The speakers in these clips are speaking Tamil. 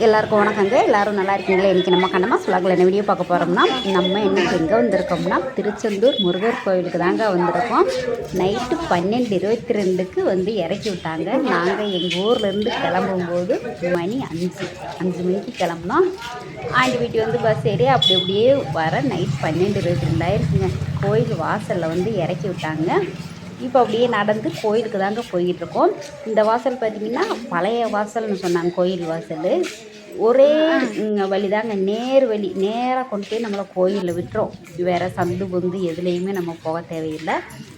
எல்லாருக்கும் வணக்கங்க. எல்லாரும் நல்லா இருக்கீங்களா? இன்றைக்கி நம்ம கண்ணம்மா சுலாகில் என்ன வீடியோ பார்க்க போகிறோம்னா, நம்ம இன்றைக்கி எங்கே வந்திருக்கோம்னா திருச்செந்தூர் முருகர் கோவிலுக்கு தாங்க வந்திருக்கோம். நைட்டு 12:22க்கு வந்து இறக்கி விட்டாங்க. நாங்கள் எங்கள் ஊர்லேருந்து கிளம்பும்போது மணி 5 மணிக்கு கிளம்புனோம். ஆண்டி வீட்டு வந்து பஸ் ஏறி அப்படி அப்படியே வர நைட் 12:22 ஆயிருக்குங்க. கோயில் வாசலில் வந்து இறக்கி விட்டாங்க. இப்போ அப்படியே நடந்து கோயிலுக்கு தாங்க போய்கிட்டுருக்கோம். இந்த வாசல் பார்த்திங்கன்னா பழைய வாசல்னு சொன்னாங்க. கோயில் வாசல் ஒரே வழி தாங்க, நேர் வழி, நேராக கொண்டு போய் நம்மளை கோயிலில் விட்டுரும். வேறு சந்து பொந்து எதுலேயுமே நம்ம போக தேவையில்லை.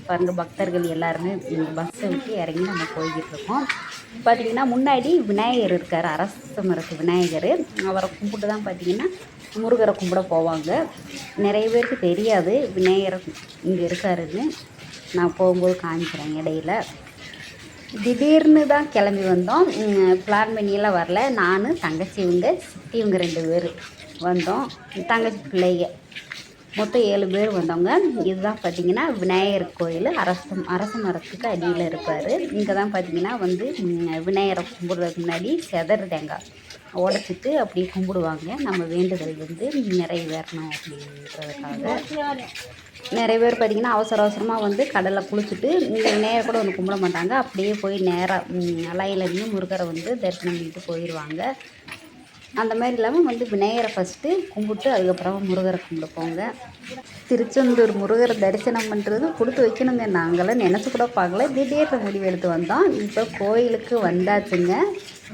பாருங்கள், பக்தர்கள் எல்லாருமே இந்த பஸ்ஸை விட்டு இறங்கி நம்ம போய்கிட்டுருக்கோம். பார்த்திங்கன்னா முன்னாடி விநாயகர் இருக்கார், அரச மரத்து விநாயகர். அவரை கும்பிட்டு தான் பார்த்திங்கன்னா முருகரை கும்பிட போவாங்க. நிறைய பேருக்கு தெரியாது விநாயகர் இங்கே இருக்காருன்னு. நான் போகும்போது காமிக்கிறேன். இடையில திடீர்னு தான் கிளம்பி வந்தோம். பிளான் பண்ணியெல்லாம் வரல. நான் தங்கச்சி சித்தி 2 பேர் வந்தோம். தங்கச்சி பிள்ளைங்க மொத்தம் 7 பேர் வந்தவங்க. இதுதான் பார்த்திங்கன்னா விநாயகர் கோயில். அரச மரத்துக்கு அடியில் இருப்பார். இங்கே தான் பார்த்திங்கன்னா வந்து விநாயகரை கும்பிட்றதுக்கு முன்னாடி செதறு தேங்காய் உடச்சிட்டு அப்படியே கும்பிடுவாங்க. நம்ம வேண்டுதல் வந்து நிறைவேறணும் அப்படின்றதுக்காக. நிறைய பேர் பார்த்திங்கன்னா அவசரமாக வந்து கடலில் குளிச்சுட்டு இங்கே நேராக கூட வந்து கும்பிட மாட்டாங்க. அப்படியே போய் நேராக லைனில் இருந்து முருகரை வந்து தரிசனம் பண்ணிட்டு போயிடுவாங்க. அந்த மாதிரி இல்லாமல் வந்து விநாயகரை ஃபஸ்ட்டு கும்பிட்டு அதுக்கப்புறமா முருகரை கும்பிட போங்க. திருச்செந்தூர் முருகரை தரிசனம் பண்ணுறது கொடுத்து வைக்கணுங்க. நாங்களாம் நினச்சி கூட பார்க்கல. திடீர்னு முடிவு எடுத்து வந்தோம். இப்போ கோயிலுக்கு வந்தாச்சுங்க.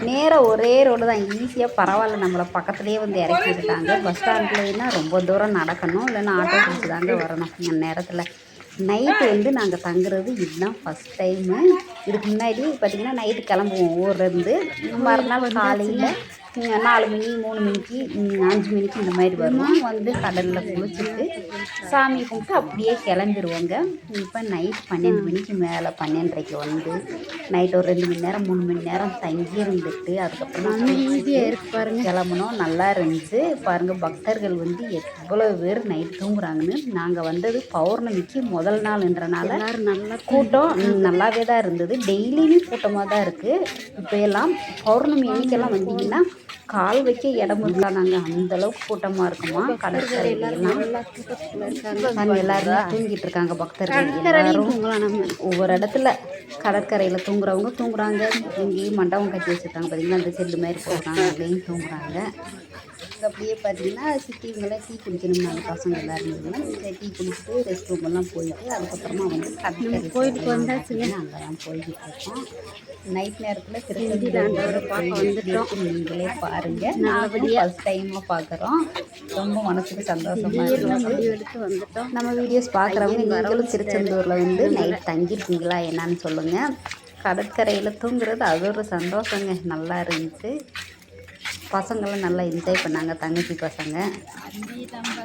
நேராக ஒரே ரோடு தான், ஈஸியாக பரவாயில்ல. நம்மளை பக்கத்துலேயே வந்து இறக்கி விட்டுட்டாங்க. பஸ் ஸ்டாண்ட்லேன்னா ரொம்ப தூரம் நடக்கணும், இல்லைன்னா ஆட்டோ பிடிச்சி தாங்க வரணும். இந்த நேரத்தில் நைட்டு வந்து நாங்கள் தங்குறது இதுதான் ஃபஸ்ட் டைமு. இதுக்கு முன்னாடி பார்த்திங்கன்னா நைட்டு கிளம்புவோம் ஊர்லேருந்து. மறுநாள் காலையில் 4 மணி 3 மணிக்கு 5 மணிக்கு இந்த மாதிரி வருவோம். வந்து கடலில் குளிச்சுட்டு சாமி கும்பிட்டு அப்படியே கிளம்பிடுவோங்க. இப்போ நைட் 12 மணிக்கு மேலே 12:30க்கு வந்து நைட் ஒரு 2 மணி நேரம் 3 மணி நேரம் தங்கி இருந்துட்டு அதுக்கப்புறம் ஈஸியாக இருக்கு பாருங்கள், கிளம்புனோம். நல்லா இருந்துச்சு பாருங்கள். பக்தர்கள் வந்து எவ்வளோ பேர் நைட் தூங்குறாங்கன்னு. நாங்கள் வந்தது பௌர்ணமிக்கு முதல் நாள்ன்றனால நல்லா கூட்டம் நல்லாவே தான் இருந்தது. டெய்லியுமே கூட்டமாக தான் இருக்குது. இப்போ எல்லாம் பௌர்ணமி அன்னைக்கெல்லாம் வந்தீங்கன்னா கால் வைக்க இடம் இருக்காதாங்க, அந்தளவுக்கு கூட்டமாக இருக்குமா. கடற்கரையிலாம் எல்லாருமே தூங்கிட்டு இருக்காங்க. பக்தர்கள் எல்லாரும் ஒவ்வொரு இடத்துல கடற்கரையில் தூங்குறவங்க தூங்குறாங்க. இங்கேயும் மண்டபம் கட்டி வச்சுருக்காங்க பார்த்திங்கன்னா, அந்த செல்லு மாதிரி போடுறாங்க, அங்கேயும் தூங்குறாங்க. அப்படியே பார்த்திங்கன்னா சிட்டிங்கெல்லாம் டீ குடிக்கணும்னாங்க பசங்க எல்லாருமே. டீ குடிச்சிட்டு ரெஸ்ட் ரூமெல்லாம் போயிட்டு அதுக்கப்புறமா வந்து கடற்கரை கோயிலுக்கு வந்தாச்சுங்க. அங்கே தான் போய்கிட்டு இருக்கோம். நைட் நேரத்தில் திருச்செந்தூர் பார்க்க வந்துட்டோம். நீங்களே பாருங்கள். நல்லபடியாக ஃபஸ்ட் டைமாக பார்க்குறோம். ரொம்ப மனசுக்கு சந்தோஷமாக இருக்குது. எடுத்து வந்துட்டோம். நம்ம வீடியோஸ் பார்க்குறவங்க நீங்களும் திருச்செந்தூரில் வந்து நைட் தங்கியிருக்கீங்களா என்னான்னு சொல்லுங்கள். கடற்கரையில் தூங்குறது அது ஒரு சந்தோஷங்க. நல்லா இருந்துச்சு. பசங்களாம் நல்லா என்ஜாய் பண்ணாங்க. தங்கச்சி பசங்க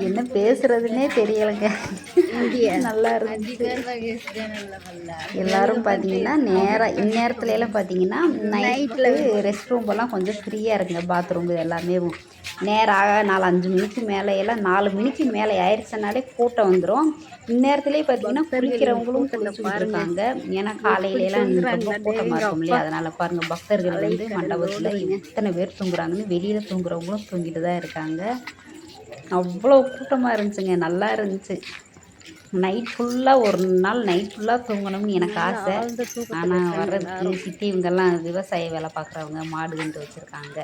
என்ன பேசுகிறதுனே தெரியலைங்க. நல்லா இருந்துச்சு. எல்லோரும் பார்த்தீங்கன்னா இந்நேரத்துல எல்லாம் பார்த்தீங்கன்னா நைட்டில் ரெஸ்ட் ரூம்பெல்லாம் கொஞ்சம் ஃப்ரீயாக இருக்குங்க. பாத்ரூம் எல்லாமே நேராக 4-5 மணிக்கு மேலே எல்லாம் 4 மணிக்கு மேலே ஆயிடுச்சுனாலே கூட்டம் வந்துடும். இந்நேரத்துலேயே பார்த்தீங்கன்னா குளிக்கிறவங்களும் குளிச்சுட்டு இருக்காங்க. ஏன்னா காலையிலலாம் ரொம்ப கூட்டமாக இருக்கும் இல்லையா, அதனால் பாருங்கள் பக்தர்கள் வந்து மண்டபத்தில் எத்தனை பேர் தூங்குறாங்கன்னு. வெளியில் தூங்குறவங்களும் தூங்கிட்டு தான் இருக்காங்க. அவ்வளோ கூட்டமாக இருந்துச்சுங்க. நல்லா இருந்துச்சு. நைட் ஃபுல்லாக ஒரு நாள் நைட் ஃபுல்லாக தூங்கணும்னு எனக்கு ஆசை. ஆனால் வர்றதுக்கு சித்தி இவங்கெல்லாம் விவசாய வேலை பார்க்குறவங்க, மாடு கண்டு வச்சுருக்காங்க.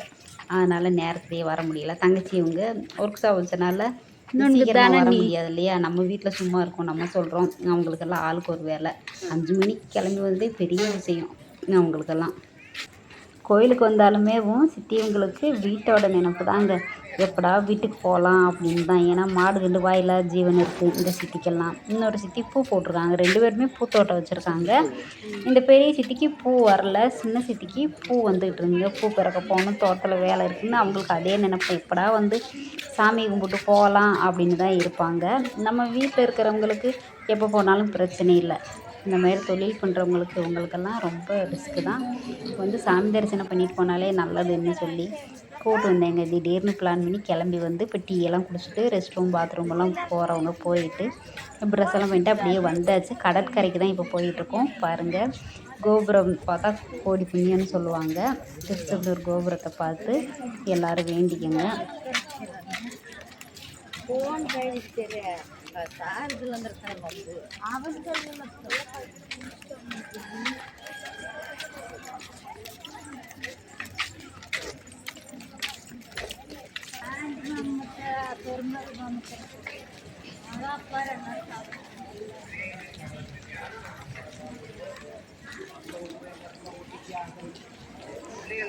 அதனால் நேரத்துலேயே வர முடியல. தங்கச்சி இவங்க ஒர்க் ஷாப் வச்சனால சீக்கிரமாக வர முடியாது இல்லையா. நம்ம வீட்டில் சும்மா இருக்கோம், நம்ம சொல்கிறோம். அவங்களுக்கெல்லாம் ஆளுக்கு ஒரு வேலை. 5 மணிக்கு கிளம்பி வந்ததே பெரிய விஷயம் அவங்களுக்கெல்லாம். கோயிலுக்கு வந்தாலுமே சித்தியவங்களுக்கு வீட்டோட நினைப்பு தாங்க. எப்படா வீட்டுக்கு போகலாம் அப்படின்னு தான். ஏன்னா மாடு 2 வாயிலா ஜீவன் இருக்குது இந்த சித்திக்கெல்லாம். இன்னொரு சித்தி பூ போட்டிருக்காங்க. 2 பேருமே பூத்தோட்டம் வச்சுருக்காங்க. இந்த பெரிய சித்திக்கு பூ வரல, சின்ன சித்திக்கு பூ வந்துக்கிட்டு இருந்துங்க. பூ பிறக்க போகணும், தோட்டத்தில் வேலை இருக்குதுன்னு அவங்களுக்கு அதே நினைப்பு. எப்படா வந்து சாமி கும்பிட்டு போகலாம் அப்படின்னு தான் இருப்பாங்க. நம்ம வீட்டில் இருக்கிறவங்களுக்கு எப்போ போனாலும் பிரச்சனை இல்லை. இந்த மாதிரி தொழில் பண்ணுறவங்களுக்கு இவங்களுக்கெல்லாம் ரொம்ப ரிஸ்க்கு தான். வந்து சாமி தரிசனம் பண்ணிட்டு போனாலே நல்லதுன்னு சொல்லி கூப்பிட்டு வந்தேங்க. திடீர்னு பிளான் பண்ணி கிளம்பி வந்து இப்போ டீயெல்லாம் குடிச்சிட்டு ரெஸ்ட் ரூம் பாத்ரூமெல்லாம் போகிறவங்க போயிட்டு ட்ரெஸ் எல்லாம் பண்ணிட்டு அப்படியே வந்தாச்சு. கடற்கரைக்கு தான் இப்போ போயிட்டுருக்கோம். பாருங்கள் கோபுரம் பார்த்தா கோடி புண்ணியம்னு சொல்லுவாங்க. திருச்செந்தூர் கோபுரத்தை பார்த்து எல்லோரும் வேண்டிக்கங்க.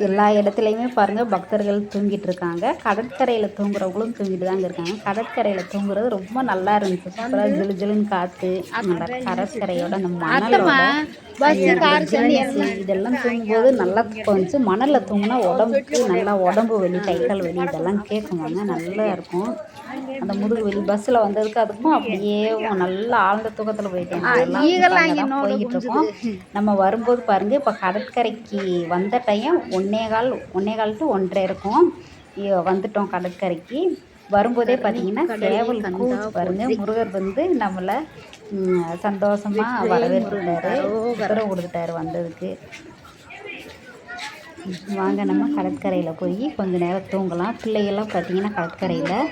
எல்லா இடத்துலையுமே பாருங்கள் பக்தர்கள் தூங்கிட்டு இருக்காங்க. கடற்கரையில் தூங்குறவங்களும் தூங்கிட்டு தாங்க இருக்காங்க. கடற்கரையில் தூங்குறது ரொம்ப நல்லா இருந்துச்சு. சூப்பராக ஜிலு ஜிலுன்னு காற்று, நல்லா கடற்கரையோட அந்த மணலோட இதெல்லாம் தூங்கும்போது நல்லா வந்துச்சு. மணலில் தூங்கினா உடம்புக்கு நல்லா உடம்பு வலி, கை கால் வலி இதெல்லாம் கேட்குவாங்க. நல்லா இருக்கும். அந்த முதுகு வலி பஸ்ஸில் வந்ததுக்கு அதுக்கும் அப்படியே நல்லா ஆழ்ந்த தூக்கத்தில் போயிட்டேன். போய்கிட்டு இருக்கோம். நம்ம வரும்போது பாருங்கள், இப்போ கடற்கரைக்கு வந்த டைம் 1:15 to 1:30 இருக்கும். வந்துட்டோம் கடற்கரைக்கு. வரும்போதே பார்த்தீங்கன்னா சேவல் கூச்சு பாருங்கள். முருகர் வந்து நம்மளை சந்தோஷமாக வரவேற்றுட்டாரு, உத்தரவு கொடுத்துட்டாரு வந்ததுக்கு. வாங்க நம்ம கடற்கரையில் போய் கொஞ்சம் நேரம் தூங்கலாம். பிள்ளைகள்லாம் பார்த்தீங்கன்னா கடற்கரையில்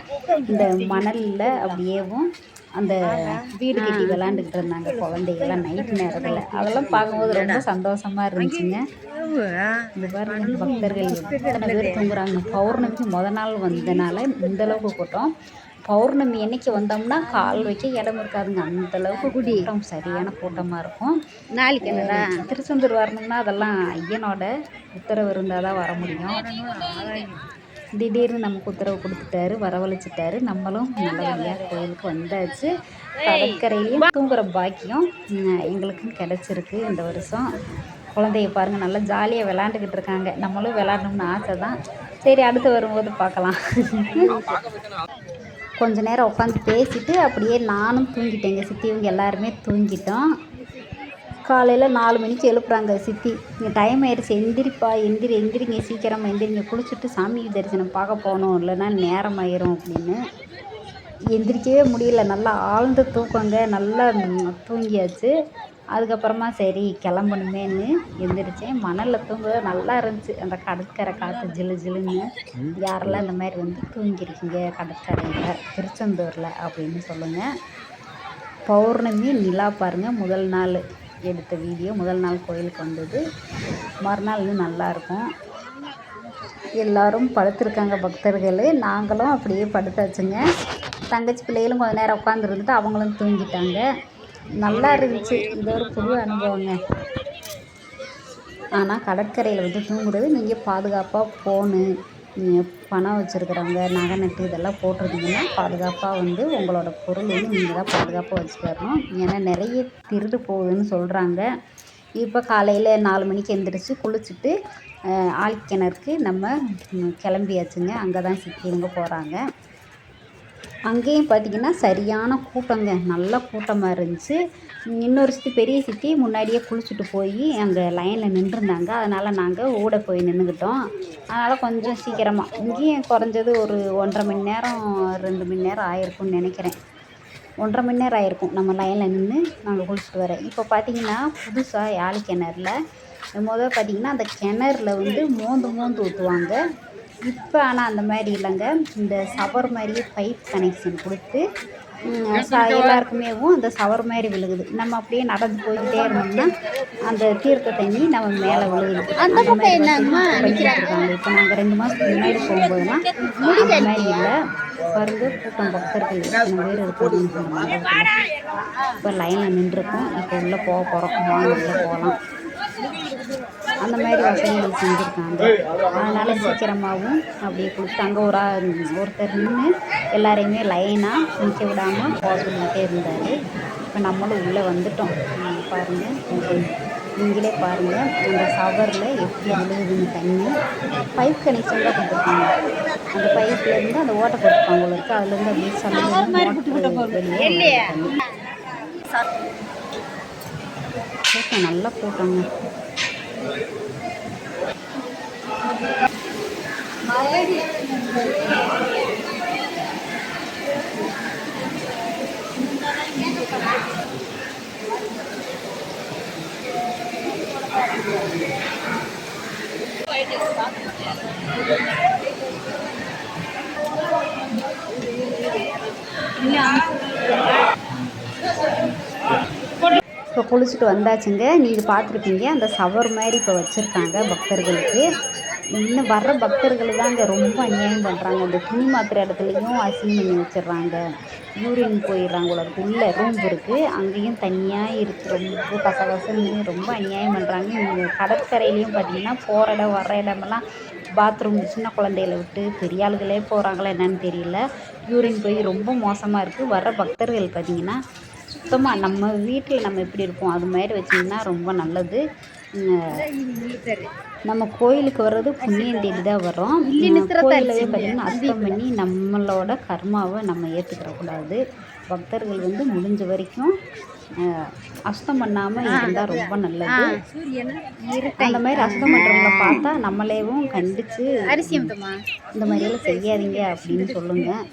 இந்த மணலில் அப்படியேவும் அந்த வீடு கட்டி விளாண்டுக்கிட்டு இருந்தாங்க குழந்தைகள்லாம் நைட்டு நேரத்தில். அதெல்லாம் பார்க்கும்போது ரொம்ப சந்தோஷமாக இருந்துச்சுங்க. இந்த பாருங்க பக்தர்கள் எத்தனை பேர் தூங்குறாங்க. பௌர்ணமிக்கு நாள் வந்ததுனால இந்தளவுக்கு கூட்டம். பௌர்ணமி அன்னைக்கு வந்தோம்னா கால் வைக்க இடம் இருக்காதுங்க. அந்தளவுக்கு கூட்டம், சரியான கூட்டமாக இருக்கும். நாளைக்கு திருச்செந்தூர் வரணும்னா அதெல்லாம் ஐயனோட உத்தரவு இருந்தால் தான் வர முடியும். திடீர்னு நமக்கு உத்தரவு கொடுத்துட்டாரு, வரவழைச்சிட்டாரு. நம்மளும் நல்லபடியாக கோயிலுக்கு வந்தாச்சு. கடற்கரையிலையும் தூங்குகிற பாக்கியம் எங்களுக்கும் கிடச்சிருக்கு இந்த வருஷம். குழந்தைய பாருங்கள் நல்லா ஜாலியாக விளாண்டுக்கிட்டு இருக்காங்க. நம்மளும் விளாடணும்னு ஆசை தான். சரி, அடுத்து வரும்போது பார்க்கலாம். கொஞ்ச நேரம் உட்காந்து பேசிவிட்டு அப்படியே நானும் தூங்கிட்டேங்க. சித்தி இவங்க எல்லாருமே தூங்கிட்டோம். காலையில் 4 மணிக்கு எழுப்புறாங்க சித்தி. இங்கே டைம் ஆயிடுச்சு, எந்திரிப்பா எந்திரிங்க சீக்கிரமாக எந்திரிங்க, குளிச்சுட்டு சாமி தரிசனம் பார்க்க போகணும், இல்லைன்னா நேரம் ஆயிரும் அப்படின்னு. எந்திரிக்கவே முடியல, நல்லா ஆழ்ந்த தூக்கங்க. நல்லா தூங்கியாச்சு. அதுக்கப்புறமா சரி கிளம்பணுமேன்னு எந்திரிச்சேன். மணலில் தூங்க நல்லா இருந்துச்சு. அந்த கடற்கரை காற்று ஜிலு ஜிலுன்னு. யாரெல்லாம் இந்த மாதிரி வந்து தூங்கிருக்கீங்க கடற்கரையில் திருச்செந்தூரில் அப்படின்னு சொல்லுங்கள். பௌர்ணமி நிலா பாருங்கள். முதல் நாள் எடுத்த வீடியோ. முதல் நாள் கோயிலுக்கு வந்தது. மறுநாள் இன்னும் நல்லாயிருக்கும். எல்லோரும் படுத்துருக்காங்க பக்தர்கள். நாங்களும் அப்படியே படுத்தாச்சுங்க. தங்கச்சி பிள்ளைகளும் கொஞ்சம் நேரம் உட்காந்துருந்துட்டு அவங்களும் தூங்கிட்டாங்க. நல்லா இருந்துச்சு. இது ஒரு புது அனுபவங்க. ஆனால் கடற்கரையில் வந்து தூங்குறது நீங்கள் பாதுகாப்பாக ஃபோனு, பணம் வச்சுருக்கிறவங்க, நகை நட்டு இதெல்லாம் போட்டிருந்தீங்கன்னா பாதுகாப்பாக வந்து உங்களோட பொருள் வந்து நீங்கள் தான் பாதுகாப்பாக வச்சுக்கணும். ஏன்னா நிறைய திருடு போகுதுன்னு சொல்கிறாங்க. இப்போ காலையில் 4 மணிக்கு எந்திரிச்சு குளிச்சுட்டு ஆழ்கிணறுக்கு நம்ம கிளம்பியாச்சுங்க. அங்கே தான் சித்தி இவங்க போகிறாங்க. அங்கேயும் பார்த்திங்கன்னா சரியான கூட்டங்க. நல்ல கூட்டமாக இருந்துச்சு. இன்னொரு சித்தி, பெரிய சித்தி முன்னாடியே குளிச்சுட்டு போய் அங்கே லைனில் நின்றுருந்தாங்க. அதனால் நாங்கள் ஓட போய் நின்றுக்கிட்டோம். அதனால் கொஞ்சம் சீக்கிரமாக, இங்கேயும் குறைஞ்சது ஒரு 1.5 மணி நேரம் 2 மணி நேரம் ஆயிருக்கும்னு நினைக்கிறேன். 1.5 மணி நேரம் ஆயிருக்கும் நம்ம லைனில் நின்று நாங்கள் குளிச்சுட்டு வர. இப்போ பார்த்திங்கன்னா புதுசாக ஆழ்கிணறுல பார்த்திங்கன்னா அந்த கிணறுல வந்து மோந்து ஊற்றுவாங்க. இப்போ ஆனால் அந்த மாதிரி இல்லைங்க. இந்த ஷவர் மாதிரியே பைப் கனெக்ஷன் கொடுத்து எல்லாருக்குமேவும் அந்த ஷவர் மாதிரி விழுகுது. நம்ம அப்படியே நடந்து போய்கிட்டே இருந்தோம்னா அந்த தீர்த்த தண்ணி நம்ம மேலே விழுகுது. அந்த மாதிரி இருக்காங்க. இப்போ நாங்கள் 2 மாதத்துக்கு முன்னாடி போகும்போதுலாம் அந்த மாதிரி இல்லை. பாருங்க கூட்டம் பக்தர்கள் எத்தனை பேர் இருக்காங்க. இப்போ லைனில் நின்றுருக்கோம். இப்போ உள்ளே போக போகிறோம். வாங்க உள்ளே போகலாம். அந்த மாதிரி வசதிகள் செஞ்சுருக்காங்க. அதனால் சீக்கிரமாகவும் அப்படியே கொடுத்து அங்கே ஒருத்தர் நின்று எல்லாரையுமே லைனாக நிற்க விடாமல் போக சொல்லிகிட்டே இருந்தார். இப்போ நம்மளும் உள்ளே வந்துட்டோம். பாருங்கள், நீங்களே பாருங்கள் அந்த ஷவரில் எப்படி விழுகுதுன்னு தண்ணி. பைப் கனெக்ஷன் தான் கொடுத்துருக்காங்க. அந்த பைப்லேருந்து அந்த ஓட்டை போட்டுருப்பாங்க இருக்குது. அதுலேருந்து அப்படியே சமையல் வெளியே கூட்டம், நல்லா கூட்டங்க. இப்போ குளிச்சுட்டு வந்தாச்சுங்க. நீங்கள் பார்த்துருப்பீங்க அந்த ஷவர் மாதிரி இப்போ வச்சுருக்காங்க பக்தர்களுக்கு. இன்னும் வர்ற பக்தர்கள் தாங்க ரொம்ப அநியாயம் பண்ணுறாங்க. இந்த துணி மாத்துற இடத்துலையும் அசிங்கம் பண்ணி வச்சிடுறாங்க. யூரின் போயிடுறாங்க போல இருக்கு. உள்ள ரூம் இருக்குது, அங்கேயும் தனியாக இருக்குது. ரொம்ப கசகசன்னு ரொம்ப அநியாயம் பண்ணுறாங்க. இங்கே கடற்கரையிலையும் பார்த்தீங்கன்னா போகிற இடம் வர்ற இடமெல்லாம் பாத்ரூம் சின்ன குழந்தைகளை விட்டு பெரிய ஆளுகளே போகிறாங்களா என்னன்னு தெரியல. யூரின் போய் ரொம்ப மோசமாக இருக்குது. வர்ற பக்தர்கள் பார்த்தீங்கன்னா சுத்தமாக நம்ம வீட்டில் நம்ம எப்படி இருப்போம் அது மாதிரி வச்சிங்கன்னா ரொம்ப நல்லது. நம்ம கோயிலுக்கு வர்றது புண்ணியம் தேடி தான் வரோம். கோயிலவே பார்த்திங்கன்னா அசுத்தம் பண்ணி நம்மளோட கர்மாவை நம்ம ஏற்றுக்கிறக்கூடாது. பக்தர்கள் வந்து முடிஞ்ச வரைக்கும் அசுத்தம் பண்ணாமல் இருந்தால் ரொம்ப நல்லது. அந்த மாதிரி அசுத்தம் பண்ணுறவங்கள பார்த்தா நம்மளேவும் கண்டித்து இந்த மாதிரியெல்லாம் செய்யாதீங்க அப்படின்னு சொல்லுங்கள்.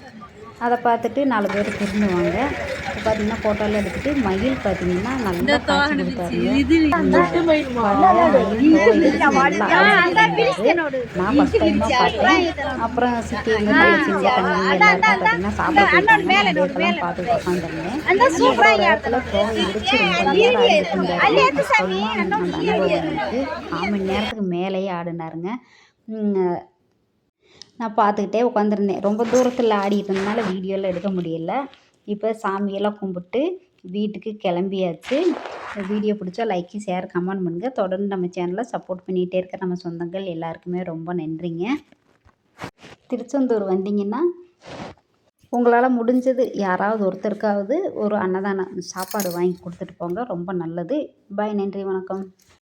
அதை பார்த்துட்டு 4 பேர் திரும்புவாங்க. இப்போ பார்த்தீங்கன்னா ஃபோட்டோலாம் எடுத்துகிட்டு மயில் பார்த்தீங்கன்னா நல்லா காட்சி கொடுத்தாருங்க. நான் ஃபஸ்ட் டைமாக பார்த்தேன். அப்புறம் சித்தி எங்கள் தங்கச்சிங்க தம்பி எல்லாருக்கும் பார்த்தீங்கன்னா சாப்பிட போயிட்டாங்க. இதெல்லாம் பார்த்துட்டு உட்காந்துருந்தேன். ஒரு இடத்துல போக இடிச்சு ரொம்ப நேரம் ஆகிட்டு சொல்லணும். அந்த அனுபவம் எனக்கு 1/4 மணி நேரத்துக்கு மேலேயே ஆடினாருங்க. நான் பார்த்துக்கிட்டே உட்காந்துருந்தேன். ரொம்ப தூரத்தில் ஆடிட்டு இருந்தனால வீடியோலாம் எடுக்க முடியல. இப்போ சாமியெல்லாம் கும்பிட்டு வீட்டுக்கு கிளம்பியாச்சு. வீடியோ பிடிச்சா லைக், ஷேர், கமெண்ட் பண்ணுங்கள். தொடர்ந்து நம்ம சேனலை சப்போர்ட் பண்ணிகிட்டே இருக்க நம்ம சொந்தங்கள் எல்லாருக்குமே ரொம்ப நன்றிங்க. திருச்செந்தூர் வந்தீங்கன்னா உங்களால் முடிஞ்சது யாராவது ஒருத்தருக்காவது ஒரு அன்னதானம் சாப்பாடு வாங்கி கொடுத்துட்டு போங்க. ரொம்ப நல்லது. பாய், நன்றி, வணக்கம்.